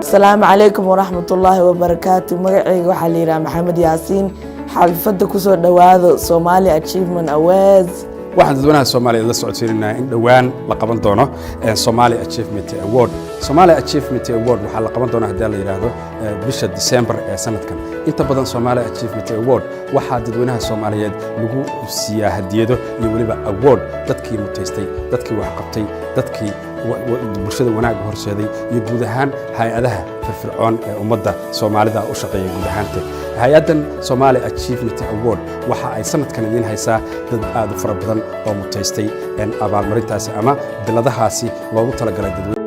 السلام عليكم ورحمة الله وبركاته. مقعي وحليرا محمد ياسين حالفد كسو دواذ Somali Achievement Awards. waxaan dadweynaha Soomaaliyeed la socodsiinaa in dhawaan la qaban doono Somali Achievement Award. Somali Achievement Award waxa la qaban doonaa hadii la yiraahdo bisha December ee sanadkan. Inta badan Somali Achievement Award waxa dadweynaha Soomaaliyeed lagu siiyaa hadiyado iyo waliba award dadkii mutaystay, dadkii wax qabtay, dadkii bulshada wanaag horseeday iyo guud ahaan hay'adaha firfircoon ee ummadda Soomaalida u shaqeeya guud ahaanteed. hay'adan Somali Achievement Award waxa ay sanadkan idin haysaa dad aad u fara badan oo mutaystay abaalmarintaasi ama biladahaasi loogu talagalay dadweynaha